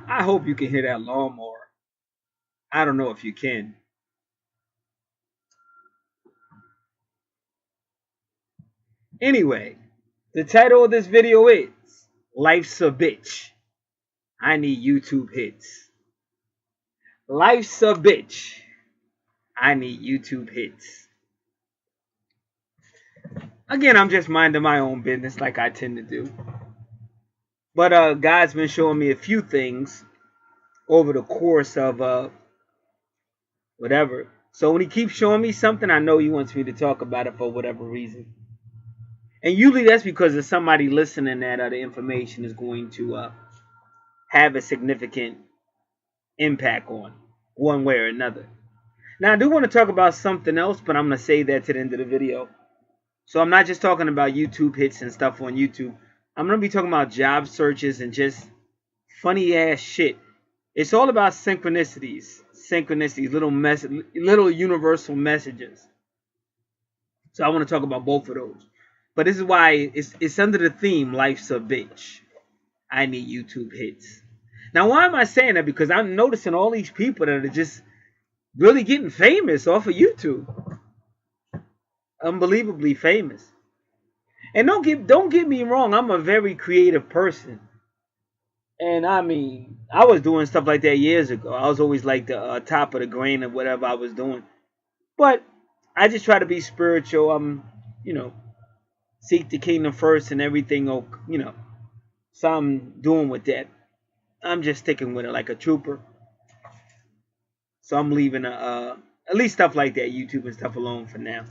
I hope you can hear that lawnmower. I don't know if you can. Anyway, the title of this video is Life's a Bitch. I need YouTube hits. Life's a bitch. I need YouTube hits. Again, I'm just minding my own business like I tend to do. But God's been showing me a few things over the course of whatever. So when he keeps showing me something, I know he wants me to talk about it for whatever reason. And usually that's because there's somebody listening that the information is going to have a significant impact on one way or another. Now, I do want to talk about something else, but I'm going to save that to the end of the video. So I'm not just talking about YouTube hits and stuff on YouTube. I'm going to be talking about job searches and just funny ass shit. It's all about synchronicities, little universal messages. So I want to talk about both of those. But this is why it's under the theme, Life's a Bitch. I need YouTube hits. Now, why am I saying that? Because I'm noticing all these people that are just really getting famous off of YouTube. Unbelievably famous. And don't get me wrong, I'm a very creative person. And I mean, I was doing stuff like that years ago. I was always like the top of the grain of whatever I was doing. But I just try to be spiritual. Seek the kingdom first and everything, so I'm doing with that. I'm just sticking with it like a trooper. So I'm leaving at least stuff like that, YouTube and stuff alone for now.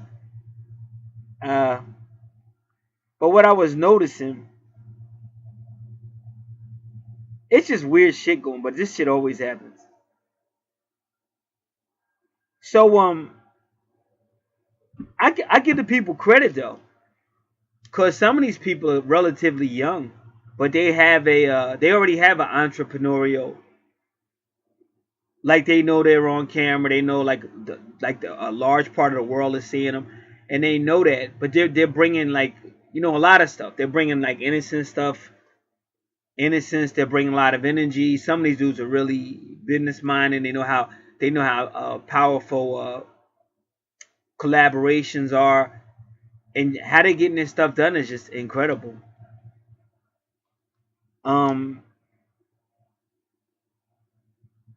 But what I was noticing, it's just weird shit going, but this shit always happens. So I give the people credit though, because some of these people are relatively young, but they already have an entrepreneurial. Like they know they're on camera, they know a large part of the world is seeing them, and they know that. But they're bringing a lot of stuff. They're bringing like innocent stuff, innocence. They're bringing a lot of energy. Some of these dudes are really business minded. They know how powerful collaborations are, and how they getting this stuff done is just incredible.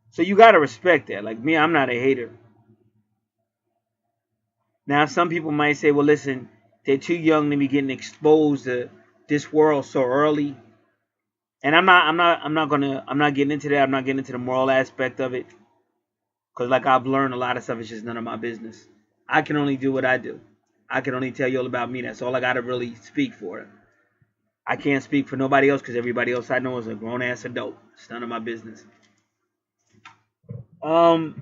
So you gotta respect that. Like me, I'm not a hater. Now, some people might say, well, listen, they're too young to be getting exposed to this world so early. And I'm not getting into that. I'm not getting into the moral aspect of it. Because like I've learned, a lot of stuff is just none of my business. I can only do what I do. I can only tell you all about me. That's all I got to really speak for. I can't speak for nobody else because everybody else I know is a grown-ass adult. It's none of my business. So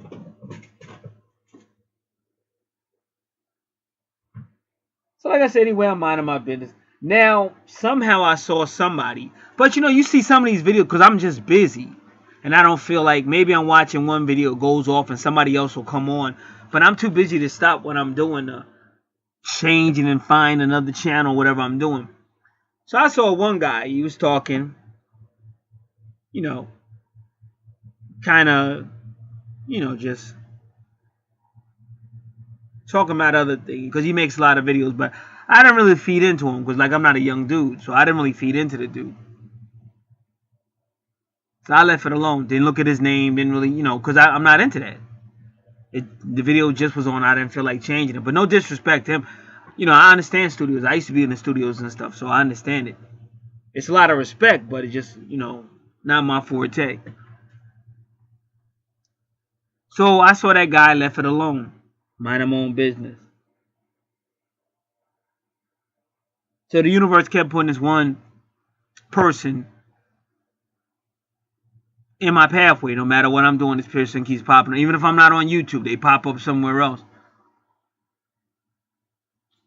like I said, anyway, I'm minding my business. Now, somehow I saw somebody. But you see some of these videos because I'm just busy. And I don't feel like maybe I'm watching one video, it goes off and somebody else will come on. But I'm too busy to stop what I'm doing to change and then find another channel, whatever I'm doing. So I saw one guy, he was talking, kind of, just talking about other things. Because he makes a lot of videos, but I didn't really feed into him because, like, I'm not a young dude. So I didn't really feed into the dude. So I left it alone. Didn't look at his name. Didn't really, because I'm not into that. The video just was on. I didn't feel like changing it. But no disrespect to him. I understand studios. I used to be in the studios and stuff, so I understand it. It's a lot of respect, but it's just, not my forte. So I saw that guy, left it alone. Mind my own business. So the universe kept putting this one person in my pathway. No matter what I'm doing, this person keeps popping up. Even if I'm not on YouTube, they pop up somewhere else.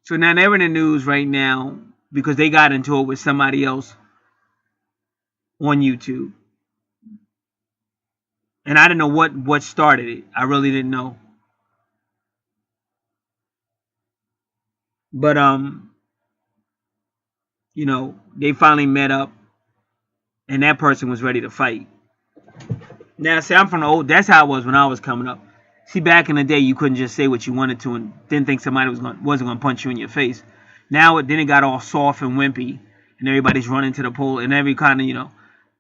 So now they're in the news right now because they got into it with somebody else on YouTube. And I didn't know what started it. I really didn't know. But they finally met up and that person was ready to fight. Now, see, I'm from the old. That's how it was when I was coming up. See, back in the day, you couldn't just say what you wanted to and didn't think somebody wasn't gonna punch you in your face. Now, then it got all soft and wimpy, and everybody's running to the pole, and every kind of,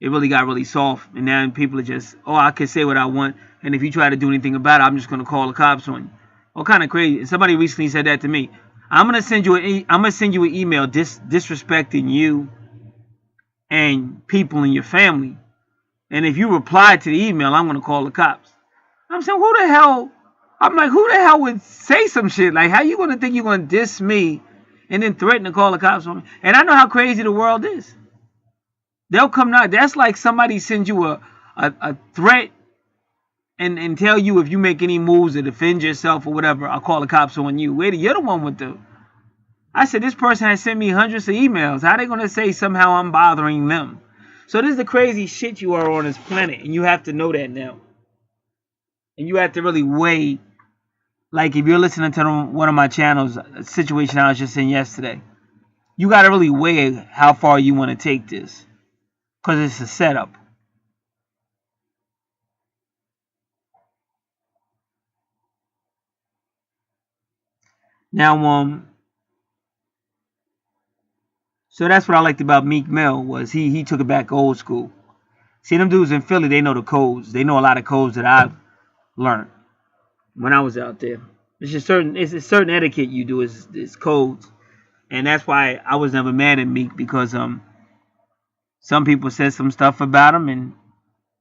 it really got really soft. And now people are just, oh, I can say what I want, and if you try to do anything about it, I'm just gonna call the cops on you. All kind of crazy. Somebody recently said that to me. I'm gonna send you an email disrespecting you and people in your family. And if you reply to the email, I'm going to call the cops. I'm saying, who the hell? I'm like, who the hell would say some shit? Like, how you going to think you're going to diss me and then threaten to call the cops on me? And I know how crazy the world is. They'll come out. That's like somebody sends you a threat and tell you if you make any moves to defend yourself or whatever, I'll call the cops on you. Wait, you're the one with the... I said, this person has sent me hundreds of emails. How are they going to say somehow I'm bothering them? So this is the crazy shit you are on this planet, and you have to know that now. And you have to really weigh, like if you're listening to one of my channels, a situation I was just in yesterday, you got to really weigh how far you want to take this, because it's a setup. Now, so that's what I liked about Meek Mill, was he took it back old school. See, them dudes in Philly, they know the codes. They know a lot of codes that I've learned when I was out there. It's just it's certain etiquette you do is codes. And that's why I was never mad at Meek, because some people said some stuff about him, and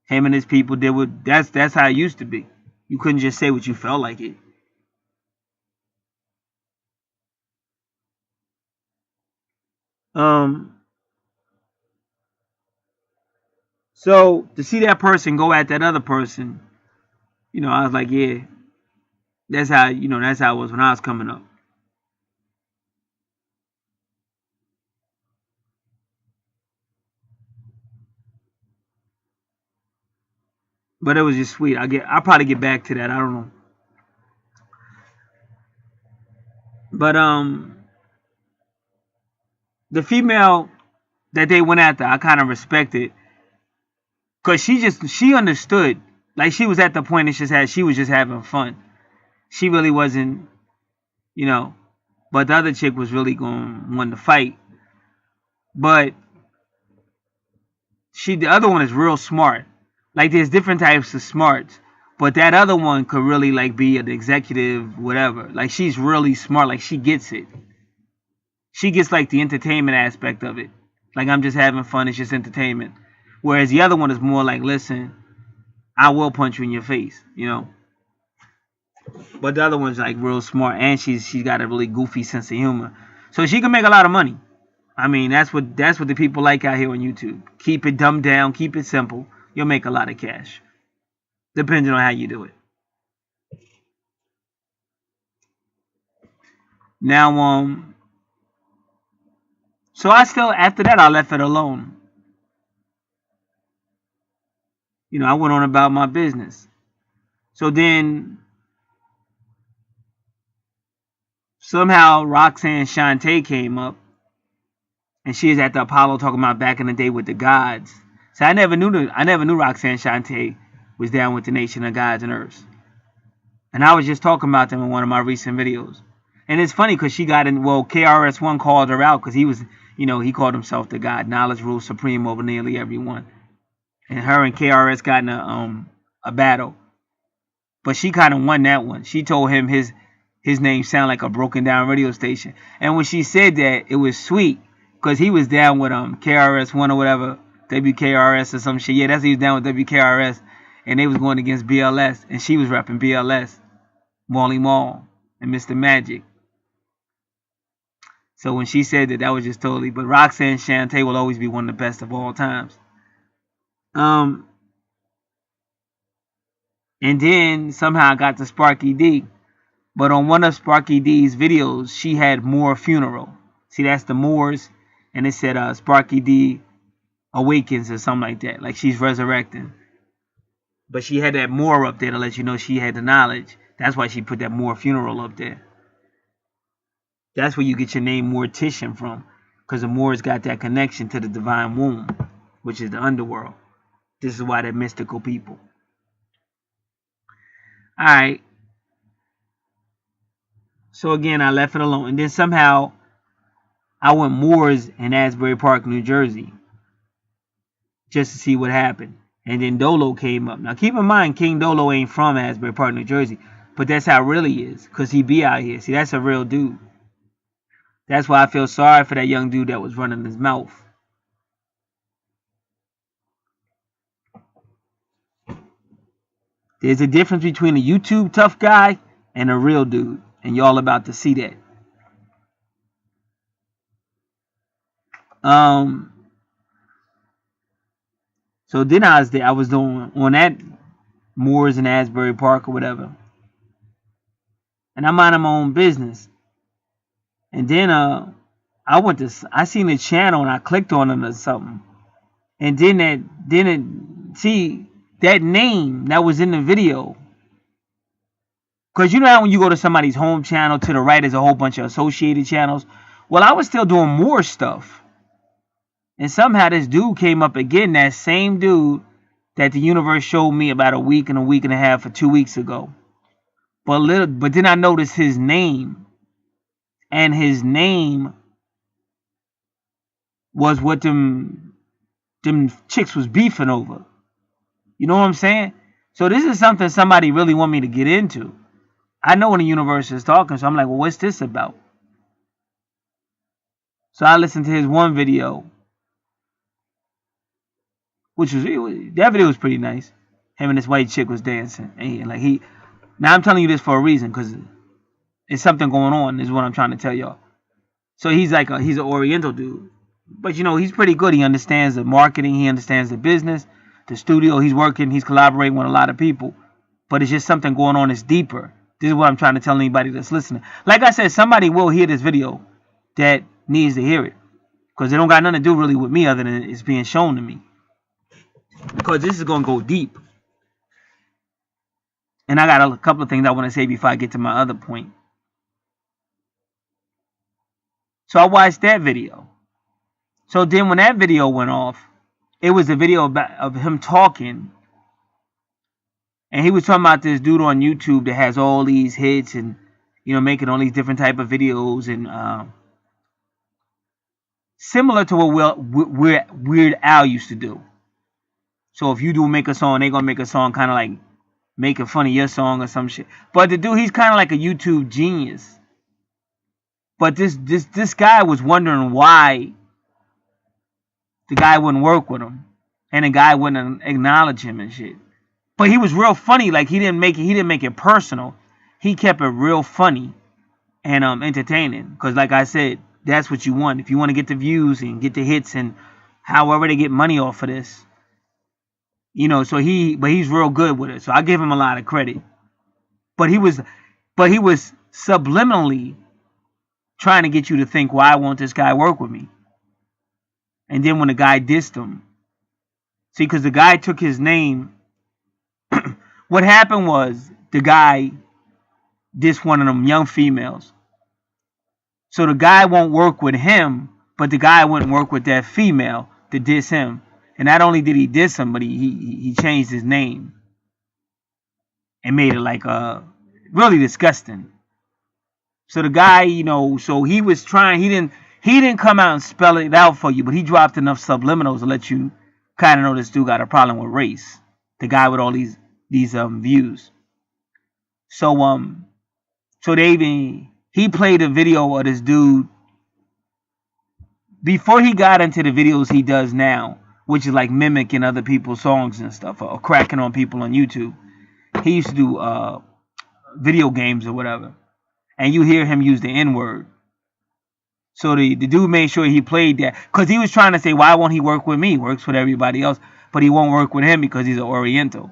him and his people did what that's how it used to be. You couldn't just say what you felt like it. So to see that person go at that other person, I was like, yeah, that's how that's how it was when I was coming up. But it was just sweet. I'll probably get back to that. I don't know. But the female that they went after, I kind of respected, because she understood. Like, she was at the point she was just having fun. She really wasn't, but the other chick was really wanting to fight. But the other one is real smart. Like, there's different types of smarts, but that other one could really like be an executive, whatever. Like, she's really smart. Like, she gets it. She gets like the entertainment aspect of it. Like, I'm just having fun. It's just entertainment. Whereas the other one is more like, listen, I will punch you in your face, But the other one's like real smart, and she's got a really goofy sense of humor, so she can make a lot of money. I mean, that's what the people like out here on YouTube. Keep it dumbed down, keep it simple. You'll make a lot of cash, depending on how you do it. Now, so after that, I left it alone. I went on about my business. So then, somehow Roxanne Shante came up, and she is at the Apollo talking about back in the day with the gods. So I never knew Roxanne Shante was down with the Nation of Gods and Earths. And I was just talking about them in one of my recent videos. And it's funny because she got in, KRS-One called her out because he was, he called himself the God. Knowledge rules supreme over nearly everyone. And her and KRS got in a battle. But she kind of won that one. She told him his name sounded like a broken down radio station. And when she said that, it was sweet, because he was down with KRS-One or whatever, WKRS or some shit. Yeah, he was down with WKRS, and they was going against BLS, and she was repping BLS, Marley Marl, and Mr. Magic. So when she said that was just totally. But Roxanne Shante will always be one of the best of all times. And then somehow I got to Sparky D. But on one of Sparky D's videos, she had Moore Funeral. See, that's the Moors. And it said Sparky D awakens or something like that. Like, she's resurrecting. But she had that Moore up there to let you know she had the knowledge. That's why she put that Moore Funeral up there. That's where you get your name Mortician from. Because the Moors got that connection to the divine womb, which is the underworld. This is why they're mystical people. Alright. So again, I left it alone. And then somehow I went Moores in Asbury Park, New Jersey, just to see what happened. And then Dolo came up. Now keep in mind, King Dolo ain't from Asbury Park, New Jersey. But that's how it really is. Because he be out here. See, that's a real dude. That's why I feel sorry for that young dude that was running his mouth. There's a difference between a YouTube tough guy and a real dude. And y'all about to see that. So then I was there. I was doing on that Moores in Asbury Park or whatever. And I'm minding my own business. And then I seen the channel and I clicked on it or something. And then that name that was in the video. Because you know how when you go to somebody's home channel, to the right is a whole bunch of associated channels. Well, I was still doing more stuff. And somehow this dude came up again, that same dude that the universe showed me about a week and a half or 2 weeks ago. But then I noticed his name. And his name was what them chicks was beefing over. You know what I'm saying? So this is something somebody really want me to get into. I know when the universe is talking, so I'm like, well, what's this about? So I listened to his one video, which was that video was pretty nice. Him and this white chick was dancing, and now I'm telling you this for a reason, because it's something going on. Is what I'm trying to tell y'all. So he's an Oriental dude, but you know he's pretty good. He understands the marketing, he understands the business, the studio. He's working, he's collaborating with a lot of people, but it's just something going on that's deeper. This is what I'm trying to tell anybody that's listening. Like I said, somebody will hear this video that needs to hear it, because it don't got nothing to do really with me other than it's being shown to me. Because this is going to go deep. And I got a couple of things I want to say before I get to my other point. So I watched that video. So then when that video went off, it was a video of him talking. And he was talking about this dude on YouTube that has all these hits and, you know, making all these different type of videos. And similar to what Weird Al used to do. So if you do make a song, they gonna make a song kind of like making fun of your song or some shit. But the dude, he's kind of like a YouTube genius. But this guy was wondering why the guy wouldn't work with him, and the guy wouldn't acknowledge him and shit. But he was real funny. Like he didn't make it personal. He kept it real funny and entertaining. Because like I said, that's what you want. If you want to get the views and get the hits and however they get money off of this. You know, but he's real good with it. So I give him a lot of credit. But he was subliminally trying to get you to think, why won't this guy work with me? And then when the guy dissed him, see, because the guy took his name, what happened was the guy dissed one of them young females. So the guy won't work with him, but the guy wouldn't work with that female to diss him. And not only did he diss him, but he changed his name and made it like really disgusting. So the guy, you know, so he was trying. He didn't come out and spell it out for you, but he dropped enough subliminals to let you kind of know this dude got a problem with race. The guy with all these views. So he played a video of this dude before he got into the videos he does now, which is like mimicking other people's songs and stuff, or cracking on people on YouTube. He used to do video games or whatever. And you hear him use the N-word. So the dude made sure he played that. Because he was trying to say, why won't he work with me? He works with everybody else. But he won't work with him because he's an Oriental.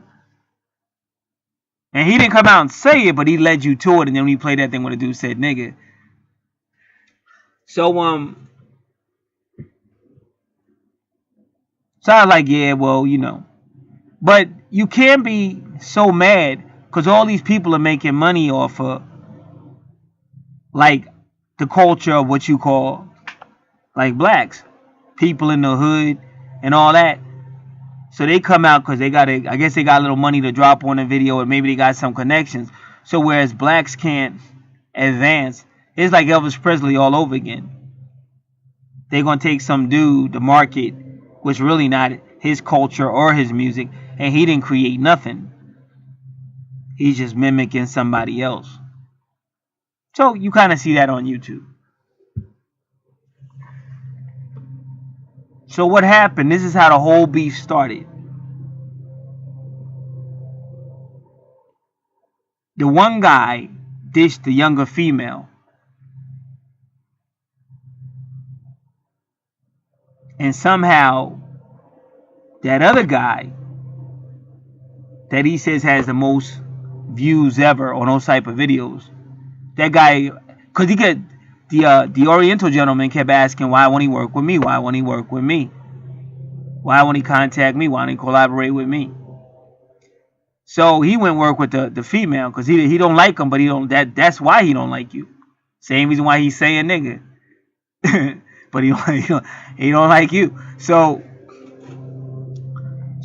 And he didn't come out and say it, but he led you to it. And then when he played that thing when the dude said nigga. So I was like, yeah, well, you know. But you can't be so mad because all these people are making money off of like the culture of what you call like blacks, people in the hood and all that. So they come out because they got I guess they got a little money to drop on a video, and maybe they got some connections. So whereas blacks can't advance, it's like Elvis Presley all over again. They're gonna take some dude to market, which really not his culture or his music, and he didn't create nothing. He's just mimicking somebody else. So you kind of see that on YouTube. So what happened? This is how the whole beef started. The one guy dished the younger female. And somehow that other guy that he says has the most views ever on those type of videos, that guy, because he got the Oriental gentleman kept asking, why won't he work with me? Why won't he work with me? Why won't he contact me? Why won't he collaborate with me? So he went work with the female because he don't like him, but he don't that's why he don't like you. Same reason why he's saying nigga. But he don't like you. So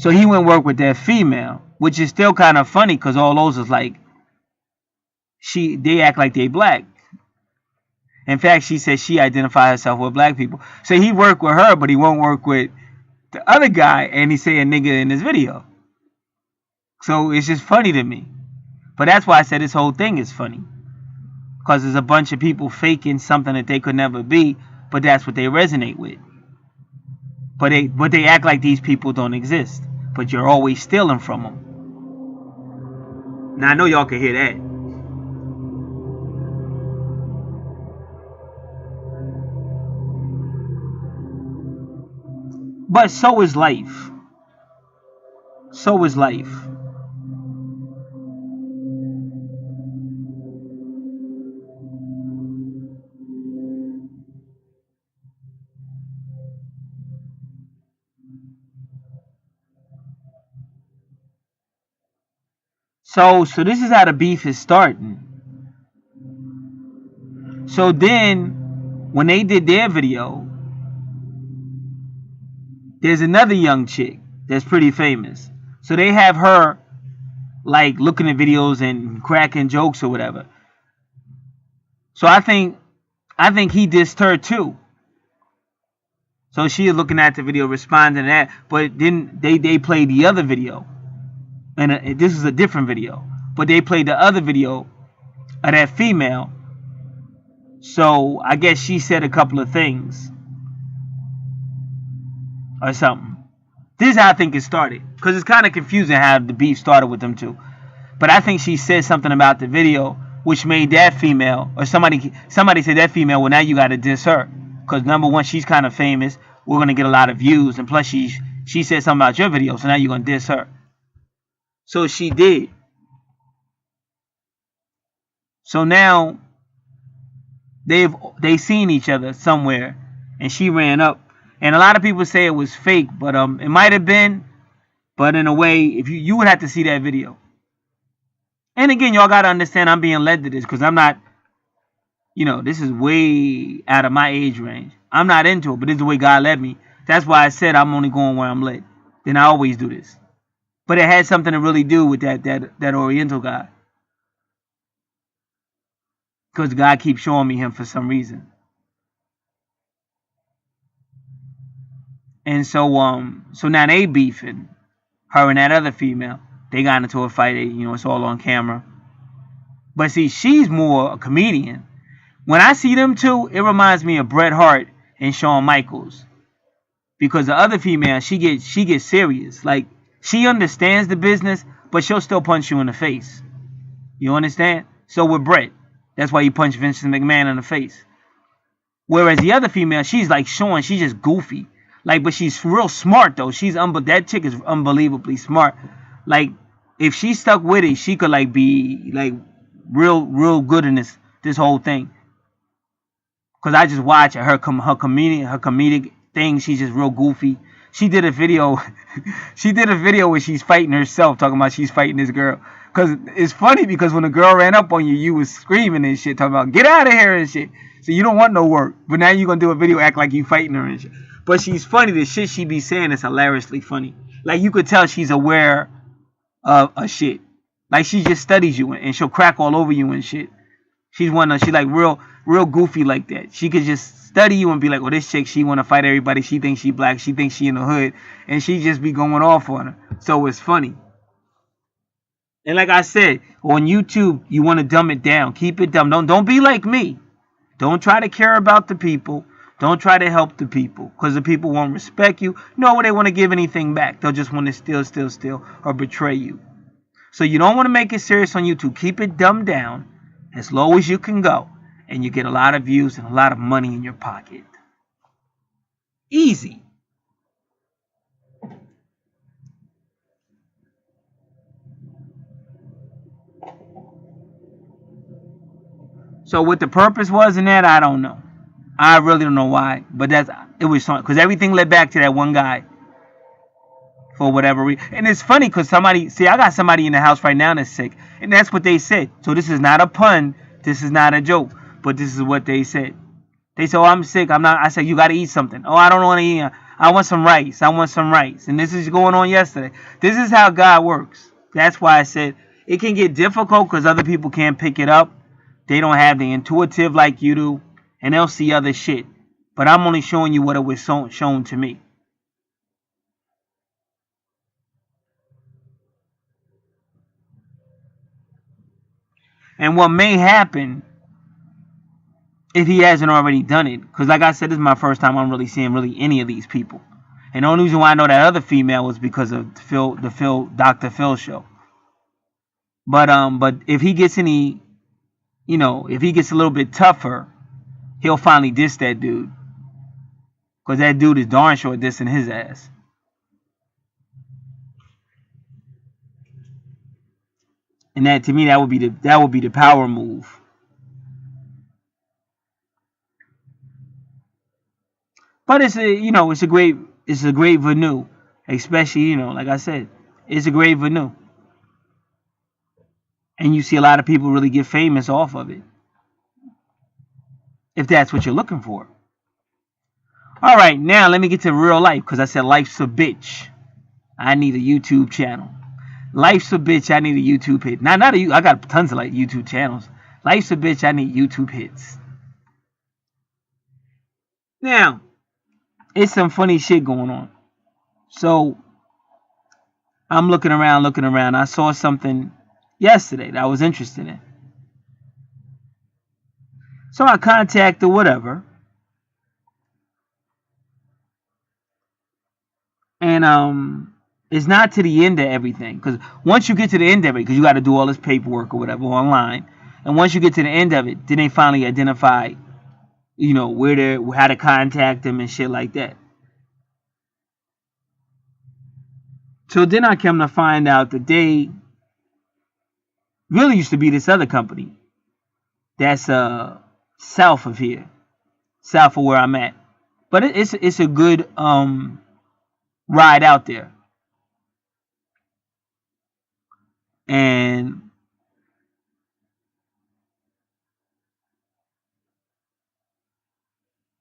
he went work with that female, which is still kind of funny because all those is like they act like they black. In fact, she says she identifies herself with black people. So he worked with her, but he won't work with the other guy, and he's saying nigga in this video. So it's just funny to me. But that's why I said this whole thing is funny. Because there's a bunch of people faking something that they could never be, but that's what they resonate with. But they act like these people don't exist. But you're always stealing from them. Now I know y'all can hear that. But so is life. So is life. So this is how the beef is starting. So then, when they did their video, there's another young chick that's pretty famous. So they have her, like, looking at videos and cracking jokes or whatever. So I think he dissed her too. So she is looking at the video, responding to that. But then they played the other video. And this is a different video. But they played the other video of that female. So I guess she said a couple of things. Or something. This is how I think it started. Because it's kind of confusing how the beef started with them two. But I think she said something about the video, which made that female, or somebody said that female, well, now you got to diss her. Because number one, she's kind of famous. We're going to get a lot of views. And plus, she said something about your video. So now you're going to diss her. So she did. So now they've seen each other somewhere. And she ran up. And a lot of people say it was fake, but it might have been. But in a way, if you would have to see that video. And again, y'all got to understand I'm being led to this because I'm not, this is way out of my age range. I'm not into it, but this is the way God led me. That's why I said I'm only going where I'm led. Then I always do this. But it had something to really do with that Oriental guy. Because God keeps showing me him for some reason. And so now they beefing. Her and that other female. They got into a fight. It's all on camera. But see, she's more a comedian. When I see them two, it reminds me of Bret Hart and Shawn Michaels. Because the other female, she gets serious. Like, she understands the business, but she'll still punch you in the face. You understand? So with Bret, that's why he punched Vincent McMahon in the face. Whereas the other female, she's like Shawn, she's just goofy. Like, but she's real smart though. That chick is unbelievably smart. Like, if she stuck with it, she could like be like real good in this whole thing. Cause I just watch her comedic thing. She's just real goofy. She did a video. She did a video where she's fighting herself, talking about she's fighting this girl. Cause it's funny because when a girl ran up on you, you was screaming and shit, talking about get out of here and shit. So you don't want no work. But now you're gonna do a video act like you fighting her and shit. But she's funny. The shit she be saying is hilariously funny. Like, you could tell she's aware of a shit. Like, she just studies you and she'll crack all over you and shit. She's like real goofy like that. She could just study you and be like, oh, this chick, she want to fight everybody. She thinks she black. She thinks she in the hood. And she just be going off on her. So it's funny. And like I said, on YouTube, you want to dumb it down. Keep it dumb. Don't be like me. Don't try to care about the people. Don't try to help the people. Because the people won't respect you. Nor they want to give anything back. They'll just want to steal, or betray you. So you don't want to make it serious on YouTube. Keep it dumbed down as low as you can go. And you get a lot of views and a lot of money in your pocket. Easy. So what the purpose was in that, I don't know. I really don't know why. But it was something. Because everything led back to that one guy. For whatever reason. And it's funny because I got somebody in the house right now that's sick. And that's what they said. So this is not a pun. This is not a joke. But this is what they said. They said, oh, I'm sick. I said, you got to eat something. Oh, I don't want to eat. I want some rice. I want some rice. And this is going on yesterday. This is how God works. That's why I said it can get difficult because other people can't pick it up. They don't have the intuitive like you do. And they'll see other shit. But I'm only showing you what it was shown to me. And what may happen if he hasn't already done it, because like I said, this is my first time I'm really seeing any of these people. And the only reason why I know that other female was because of Dr. Phil show. But if he gets if he gets a little bit tougher, he'll finally diss that dude. Because that dude is darn sure dissing his ass. And that, to me, that would be the power move. But it's a great venue, especially like I said, it's a great venue, and you see a lot of people really get famous off of it, if that's what you're looking for. All right, now let me get to real life, because I said life's a bitch. I need a YouTube channel. Life's a bitch. I need a YouTube hit. I got tons of YouTube channels. Life's a bitch. I need YouTube hits. Now, it's some funny shit going on. So, I'm looking around. I saw something yesterday that I was interested in. So I contacted whatever. And it's not to the end of everything. Because once you get to the end of it, because you got to do all this paperwork or whatever online. And once you get to the end of it, then they finally identify, how to contact them and shit like that. So then I come to find out that they really used to be this other company. That's south of here. South of where I'm at. But it's a good ride out there. And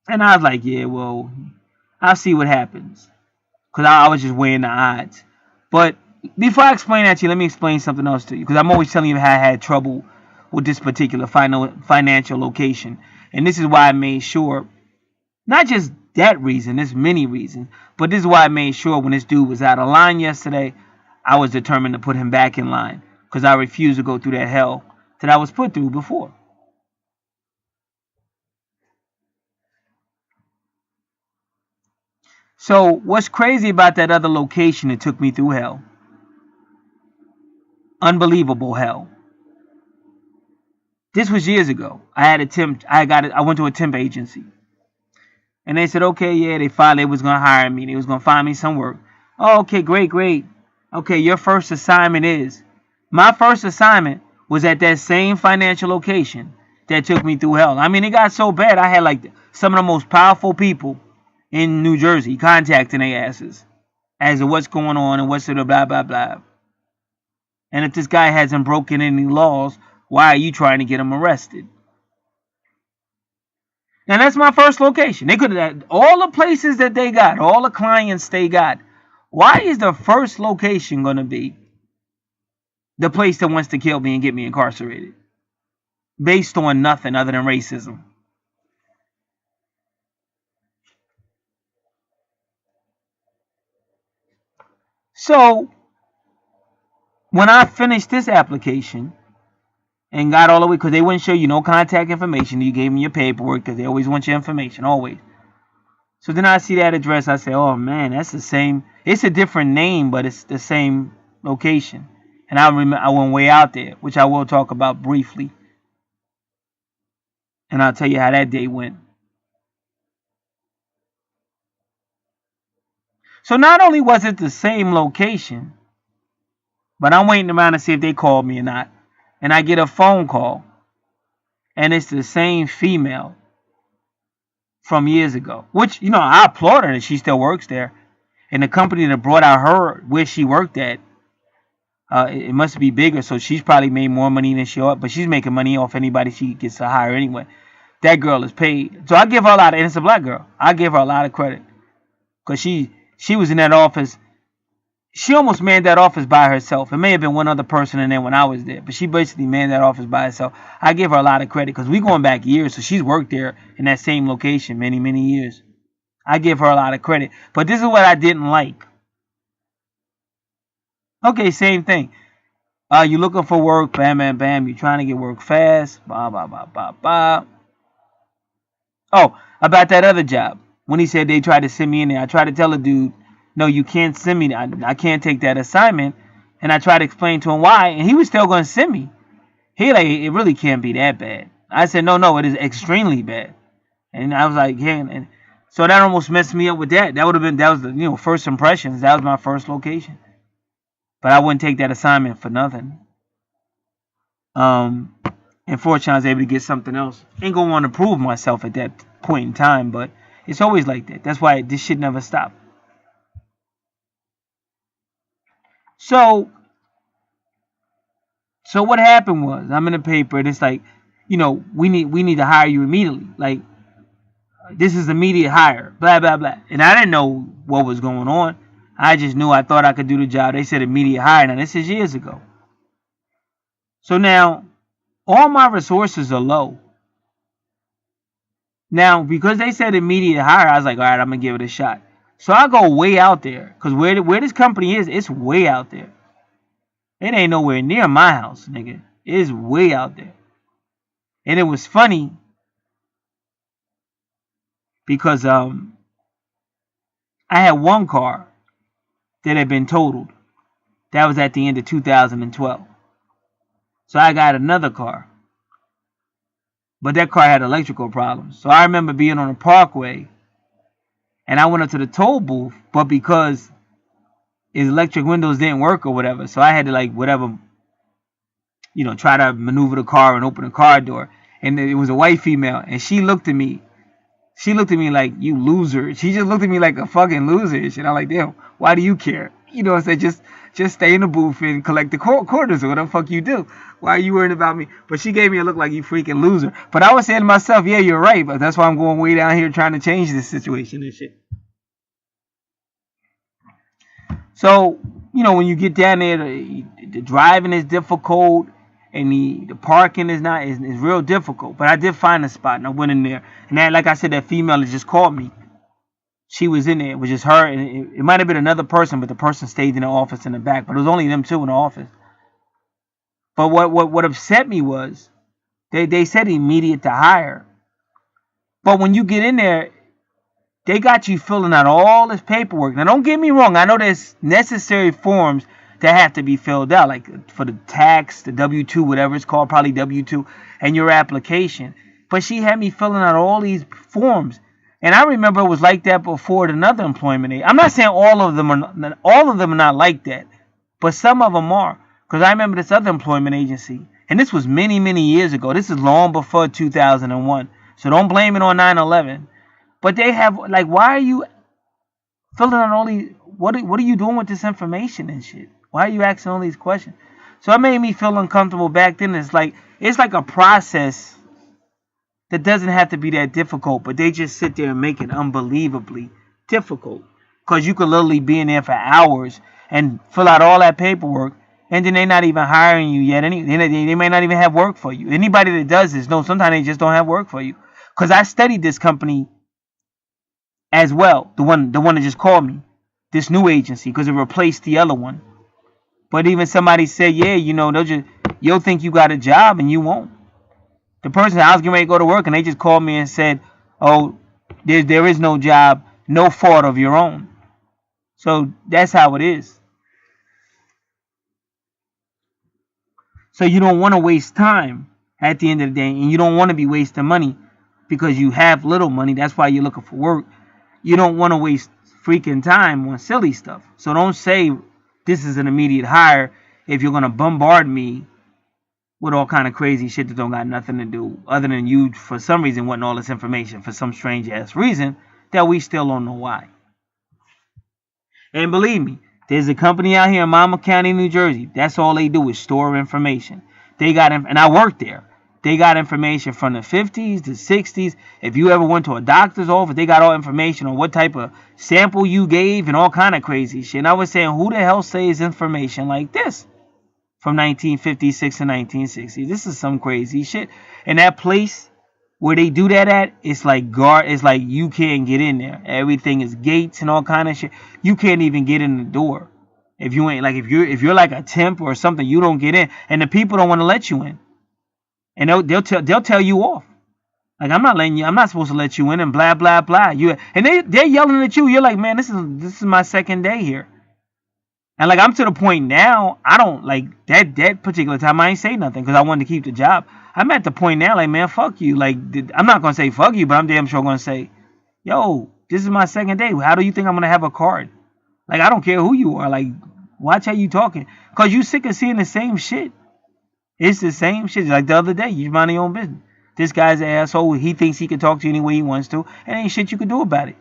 I was like, yeah, well, I'll see what happens. Because I was just weighing the odds. But before I explain that to you, let me explain something else to you. Because I'm always telling you how I had trouble with this particular financial location. And this is why I made sure, not just that reason, there's many reasons. But this is why I made sure when this dude was out of line yesterday, I was determined to put him back in line. Because I refused to go through that hell that I was put through before. So, what's crazy about that other location that took me through hell? Unbelievable hell. This was years ago. I went to a temp agency. And they said, okay, yeah, they was going to hire me. They was going to find me some work. Oh, okay, great. Okay, your first assignment is. My first assignment was at that same financial location that took me through hell. I mean, it got so bad. I had some of the most powerful people in New Jersey contacting their asses as to what's going on and what's the blah, blah, blah. And if this guy hasn't broken any laws, why are you trying to get him arrested? Now, that's my first location. They could have, all the places that they got, all the clients they got, Why is the first location going to be the place that wants to kill me and get me incarcerated? Based on nothing other than racism. So, when I finished this application and got all the way, because they wouldn't show you no contact information, you gave me your paperwork because they always want your information, always. So then I see that address, I say, oh man, that's the same. It's a different name, but it's the same location. And I went way out there, which I will talk about briefly. And I'll tell you how that day went. So not only was it the same location, but I'm waiting around to see if they called me or not. And I get a phone call. And it's the same female from years ago. Which, you know, I applaud her that she still works there. And the company that brought out her where she worked at, it must be bigger. So she's probably made more money than she ought. But she's making money off anybody she gets to hire anyway. That girl is paid. So I give her a lot of, and it's a black girl. I give her a lot of credit. Because she was in that office. She almost manned that office by herself. It may have been one other person in there when I was there, but she basically manned that office by herself. I give her a lot of credit because we going back years, so she's worked there in that same location many, many years. I give her a lot of credit. But this is what I didn't like. Okay, same thing. You looking for work, bam, bam, bam. You trying to get work fast, blah, blah, blah, blah, blah. Oh, about that other job. When he said they tried to send me in there, I tried to tell the dude, no, you can't send me. I can't take that assignment. And I tried to explain to him why, and he was still going to send me. He like, it really can't be that bad. I said, no, it is extremely bad. And I was like, yeah. And so that almost messed me up with that. That was the first impressions. That was my first location. But I wouldn't take that assignment for nothing. Unfortunately, I was able to get something else. Ain't gonna want to prove myself at that point in time, but it's always like that. That's why this shit never stopped. So what happened was, I'm in the paper, and it's like, we need to hire you immediately. Like, this is immediate hire, blah, blah, blah. And I didn't know what was going on. I just knew I thought I could do the job. They said immediate hire. Now, this is years ago. So now, all my resources are low. Now, because they said immediate hire, I was like, all right, I'm going to give it a shot. So I go way out there. Because where this company is, it's way out there. It ain't nowhere near my house, nigga. It's way out there. And it was funny. Because I had one car that had been totaled. That was at the end of 2012. So I got another car. But that car had electrical problems. So I remember being on a parkway. And I went up to the toll booth. But because his electric windows didn't work or whatever. So I had to try to maneuver the car and open the car door. And it was a white female. And she looked at me. She looked at me like, you loser. She just looked at me like a fucking loser and shit. I'm like, damn, why do you care? I said, just stay in the booth and collect the quarters or whatever the fuck you do. Why are you worried about me? But she gave me a look like, you freaking loser. But I was saying to myself, yeah, you're right. But that's why I'm going way down here trying to change this situation and shit. So, when you get down there, the driving is difficult. And the parking is real difficult. But I did find a spot and I went in there. And that, like I said, that female that just called me. She was in there. It was just her. And it might have been another person, but the person stayed in the office in the back. But it was only them two in the office. But what upset me was they said immediate to hire. But when you get in there, they got you filling out all this paperwork. Now, don't get me wrong. I know there's necessary forms that have to be filled out, like for the tax, the W-2, whatever it's called, probably W-2, and your application. But she had me filling out all these forms. And I remember it was like that before at another employment agency. I'm not saying all of them are not like that, but some of them are. Because I remember this other employment agency, and this was many, many years ago. This is long before 2001. So don't blame it on 9/11. But they have, why are you filling out all these, what are you doing with this information and shit? Why are you asking all these questions? So it made me feel uncomfortable back then. It's like a process that doesn't have to be that difficult, but they just sit there and make it unbelievably difficult. Because you could literally be in there for hours and fill out all that paperwork, and then they're not even hiring you yet. They may not even have work for you. Anybody that does this knows sometimes they just don't have work for you. Because I studied this company as well, the one that just called me, this new agency, because it replaced the other one. But even somebody said, yeah, you know, you'll think you got a job and you won't. The person, I was getting ready to go to work, and they just called me and said, oh, there is no job, no fault of your own. So that's how it is. So you don't want to waste time at the end of the day, and you don't want to be wasting money because you have little money. That's why you're looking for work. You don't want to waste freaking time on silly stuff. So don't say this is an immediate hire if you're going to bombard me with all kind of crazy shit that don't got nothing to do other than you for some reason wanting all this information for some strange ass reason that we still don't know why. And believe me, there's a company out here in Monmouth County, New Jersey. That's all they do is store information. They got, and I worked there. They got information from the 50s, the 60s. If you ever went to a doctor's office, they got all information on what type of sample you gave and all kind of crazy shit. And I was saying, who the hell says information like this from 1956 to 1960? This is some crazy shit. And that place where they do that at, it's like it's like you can't get in there. Everything is gates and all kind of shit. You can't even get in the door. If you ain't like if you're like a temp or something, you don't get in. And the people don't want to let you in. And they'll tell you off. Like, I'm not supposed to let you in and blah blah blah. They're yelling at you. You're like, man, this is my second day here. And like, I'm to the point now, I don't like that particular time I ain't say nothing because I wanted to keep the job. I'm at the point now, like, man, fuck you. Like, I'm not gonna say fuck you, but I'm damn sure gonna say, yo, this is my second day. How do you think I'm gonna have a card? Like, I don't care who you are. Like, watch how you talking, cause you sick of seeing the same shit. It's the same shit. Like the other day, you mind your own business. This guy's an asshole. He thinks he can talk to you any way he wants to, and ain't shit you can do about it.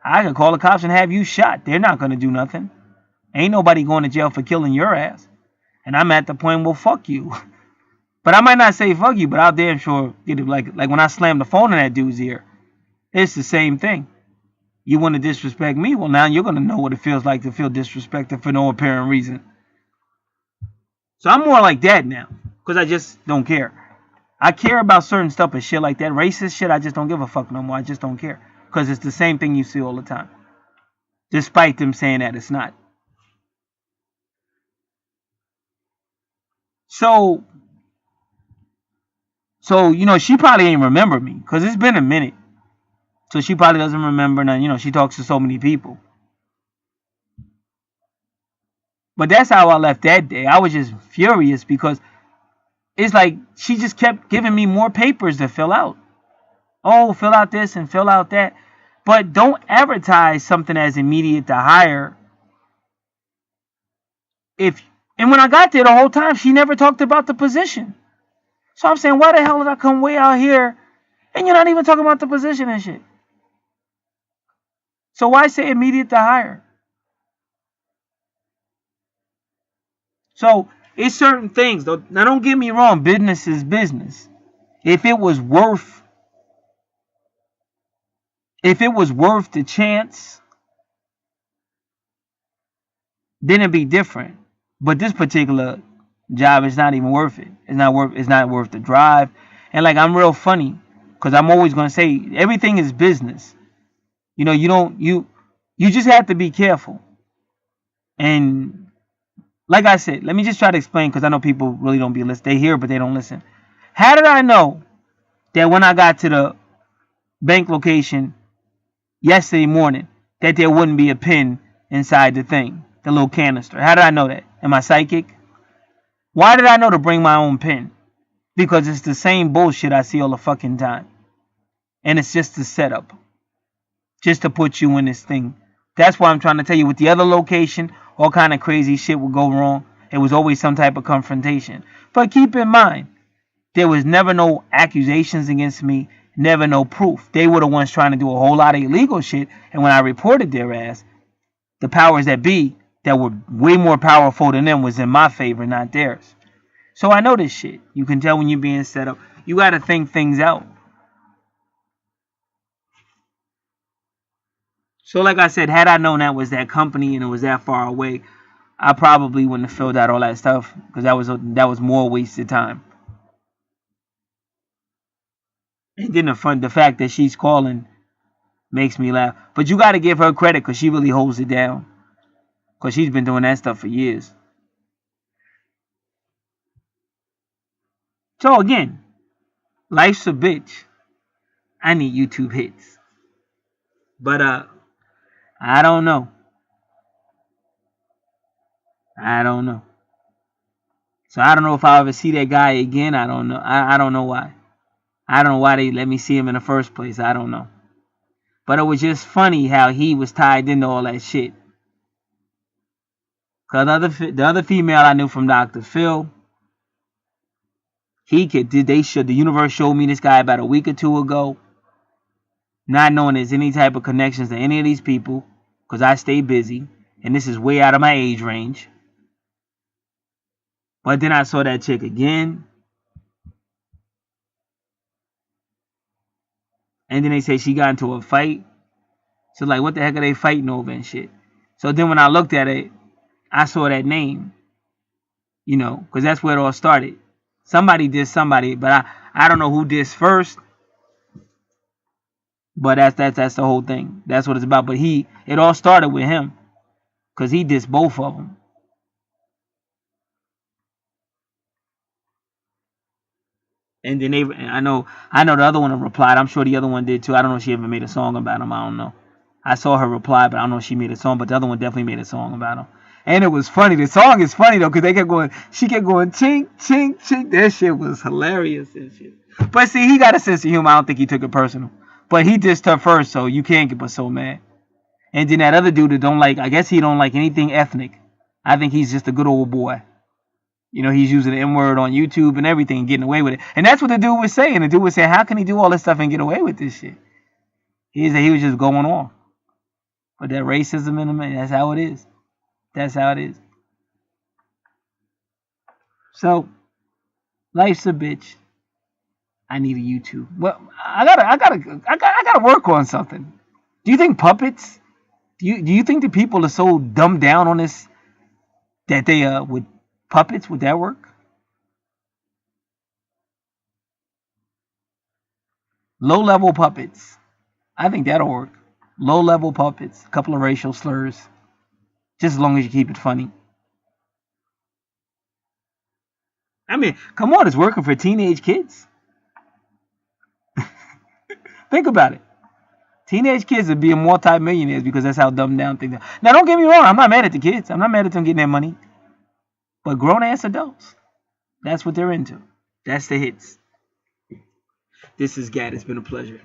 I can call the cops and have you shot. They're not gonna do nothing. Ain't nobody going to jail for killing your ass. And I'm at the point, well, fuck you. But I might not say fuck you, but I'll damn sure get it. Like when I slammed the phone in that dude's ear, it's the same thing. You want to disrespect me? Well, now you're gonna know what it feels like to feel disrespected for no apparent reason. So I'm more like that now, because I just don't care. I care about certain stuff and shit like that. Racist shit, I just don't give a fuck no more. I just don't care. Because it's the same thing you see all the time. Despite them saying that it's not. So you know, she probably ain't remember me. Because it's been a minute. So she probably doesn't remember. And, you know, she talks to so many people. But that's how I left that day. I was just furious because it's like she just kept giving me more papers to fill out. Oh, fill out this and fill out that. But don't advertise something as immediate to hire. And when I got there the whole time, she never talked about the position. So I'm saying, why the hell did I come way out here and you're not even talking about the position and shit? So why say immediate to hire? So it's certain things, though. Now don't get me wrong, business is business. If it was worth the chance, then it'd be different. But this particular job is not even worth it. It's not worth the drive. And like, I'm real funny because I'm always gonna say everything is business. You know, you just have to be careful. And like I said, let me just try to explain because I know people really don't be listening. They hear but they don't listen. How did I know that when I got to the bank location yesterday morning that there wouldn't be a pin inside the thing, the little canister? How did I know that? Am I psychic? Why did I know to bring my own pen? Because it's the same bullshit I see all the fucking time. And it's just a setup. Just to put you in this thing. That's why I'm trying to tell you, with the other location, all kind of crazy shit would go wrong. It was always some type of confrontation. But keep in mind, there was never no accusations against me, never no proof. They were the ones trying to do a whole lot of illegal shit. And when I reported their ass, the powers that be that were way more powerful than them was in my favor, not theirs. So I know this shit. You can tell when you're being set up. You got to think things out. So like I said, had I known that was that company and it was that far away, I probably wouldn't have filled out all that stuff because that was more wasted time. And then the fact that she's calling makes me laugh. But you got to give her credit because she really holds it down. Because she's been doing that stuff for years. So again, life's a bitch. I need YouTube hits. But I don't know. I don't know. So I don't know if I'll ever see that guy again. I don't know. I don't know why. I don't know why they let me see him in the first place. I don't know. But it was just funny how he was tied into all that shit. Cause the other female I knew from Dr. Phil, the universe showed me this guy about a week or two ago. Not knowing there's any type of connections to any of these people. Because I stay busy. And this is way out of my age range. But then I saw that chick again. And then they say she got into a fight. So like, what the heck are they fighting over and shit? So then when I looked at it, I saw that name. You know, because that's where it all started. Somebody dissed somebody, but I don't know who dissed first. But that's the whole thing. That's what it's about. But it all started with him. Because he dissed both of them. And then I know the other one replied. I'm sure the other one did too. I don't know if she ever made a song about him. I don't know. I saw her reply, but I don't know if she made a song. But the other one definitely made a song about him. And it was funny. The song is funny though, because she kept going chink, chink, chink. That shit was hilarious and shit. But see, he got a sense of humor. I don't think he took it personal. But he dissed her first, so you can't get so mad. And then that other dude that I guess he don't like anything ethnic. I think he's just a good old boy. You know, he's using the N-word on YouTube and everything and getting away with it. And that's what the dude was saying. The dude was saying, how can he do all this stuff and get away with this shit? He was just going on. But that racism in him, that's how it is. That's how it is. So, life's a bitch. I need a YouTube. Well, I gotta work on something. Do you think puppets? Do you think the people are so dumbed down on this that they would puppets, would that work? Low-level puppets. I think that'll work. Low-level puppets. A couple of racial slurs. Just as long as you keep it funny. I mean, come on, it's working for teenage kids. Think about it. Teenage kids are being multi-millionaires because that's how dumbed down things are. Now, don't get me wrong. I'm not mad at the kids. I'm not mad at them getting their money. But grown-ass adults, that's what they're into. That's the hits. This is Gad. It's been a pleasure.